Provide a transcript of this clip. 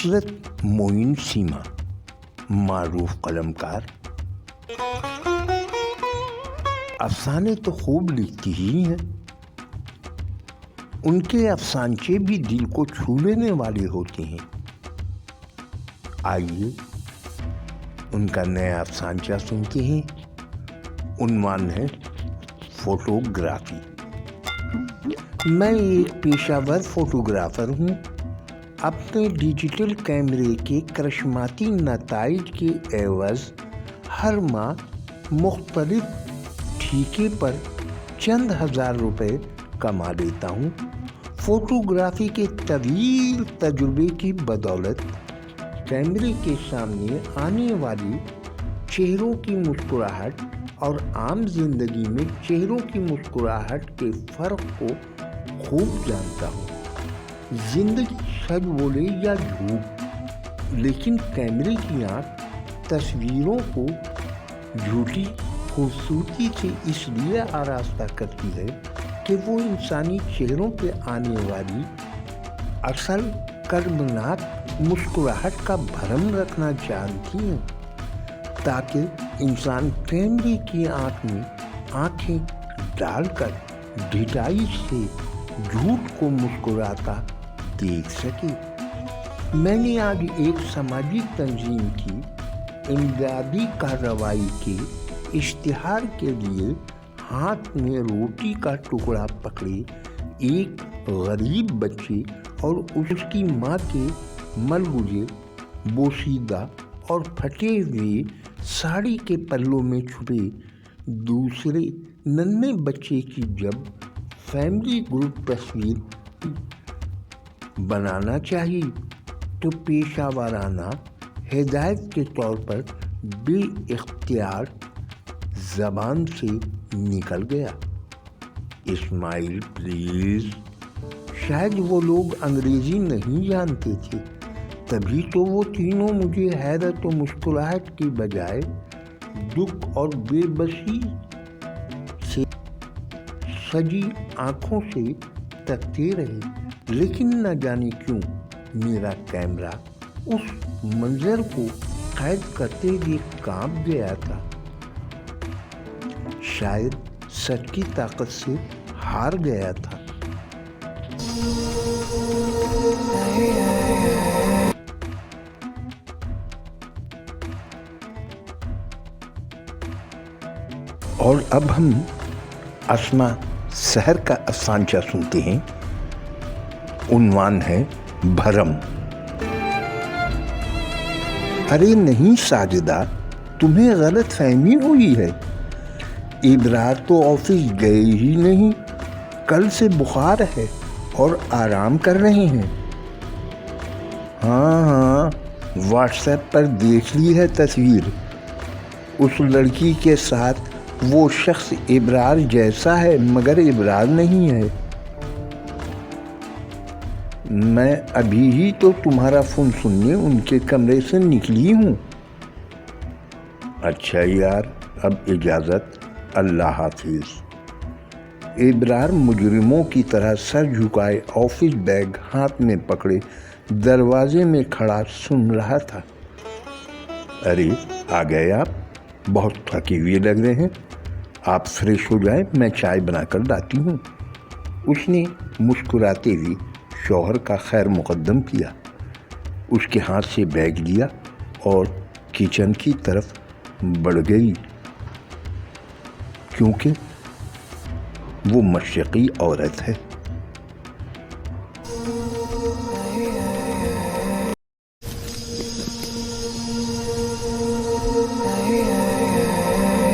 نصرت معین سیما معروف قلمکار، افسانے تو خوب لکھتی ہی ہیں، ان کے افسانچے بھی دل کو چھو لینے والے ہوتے ہیں۔ آئیے ان کا نیا افسانچہ سنتے ہیں۔ عنوان ہے فوٹوگرافی۔ میں ایک پیشہ ور فوٹوگرافر ہوں۔ اپنے ڈیجیٹل کیمرے کے کرشماتی نتائج کے عوض ہر ماہ مختلف ٹھیکے پر چند ہزار روپے کما لیتا ہوں۔ فوٹوگرافی کے طویل تجربے کی بدولت کیمرے کے سامنے آنے والی چہروں کی مسکراہٹ اور عام زندگی میں چہروں کی مسکراہٹ کے فرق کو خوب جانتا ہوں۔ زندگی سچ بولے یا جھوٹ، لیکن کیمرے کی آنکھ تصویروں کو جھوٹی خوبصورتی سے اس لیے آراستہ کرتی ہے کہ وہ انسانی چہروں پہ آنے والی اصل کربناک مسکراہٹ کا بھرم رکھنا جانتی ہیں، تاکہ انسان کیمرے کی آنکھ میں آنکھیں ڈال کر ڈھٹائی سے جھوٹ کو مسکراتا دیکھ سکے۔ میں نے آج ایک سماجی تنظیم کی امدادی کارروائی کے اشتہار کے لیے ہاتھ میں روٹی کا ٹکڑا پکڑے ایک غریب بچے اور اس کی ماں کے ملگوجے بوسیدہ اور پھٹے ہوئے ساڑی کے پلوں میں چھپے دوسرے ننھے بچے کی جب فیملی گروپ تصویر بنانا چاہی تو پیشہ ورانہ ہدایت کے طور پر بے اختیار زبان سے نکل گیا، اسمائل پلیز۔ شاید وہ لوگ انگریزی نہیں جانتے تھے، تبھی تو وہ تینوں مجھے حیرت و مسکراہٹ کی بجائے دکھ اور بے بسی سے سجی آنکھوں سے تکتے رہے۔ لیکن نہ جانے کیوں میرا کیمرہ اس منظر کو قید کرتے ہوئے کانپ گیا تھا۔ شاید سچ کی طاقت سے ہار گیا تھا۔ اور اب ہم اسما سحر کا افسانچہ سنتے ہیں۔ عنوان ہے بھرم۔ ارے نہیں ساجدہ، تمہیں غلط فہمی ہوئی ہے۔ ابرار تو آفس گئے ہی نہیں، کل سے بخار ہے اور آرام کر رہے ہیں۔ ہاں، واٹس ایپ پر دیکھ لی ہے تصویر۔ اس لڑکی کے ساتھ وہ شخص ابرار جیسا ہے مگر ابرار نہیں ہے۔ میں ابھی ہی تو تمہارا فون سننے ان کے کمرے سے نکلی ہوں۔ اچھا یار، اب اجازت، اللہ حافظ۔ ابرار مجرموں کی طرح سر جھکائے آفس بیگ ہاتھ میں پکڑے دروازے میں کھڑا سن رہا تھا۔ ارے آ گئے آپ، بہت تھکے ہوئے لگ رہے ہیں، آپ فریش ہو جائیں، میں چائے بنا کر لاتی ہوں۔ اس نے مسکراتے ہوئے شوہر کا خیر مقدم کیا، اس کے ہاتھ سے بیگ لیا اور کچن کی طرف بڑھ گئی، کیونکہ وہ مشرقی عورت ہے۔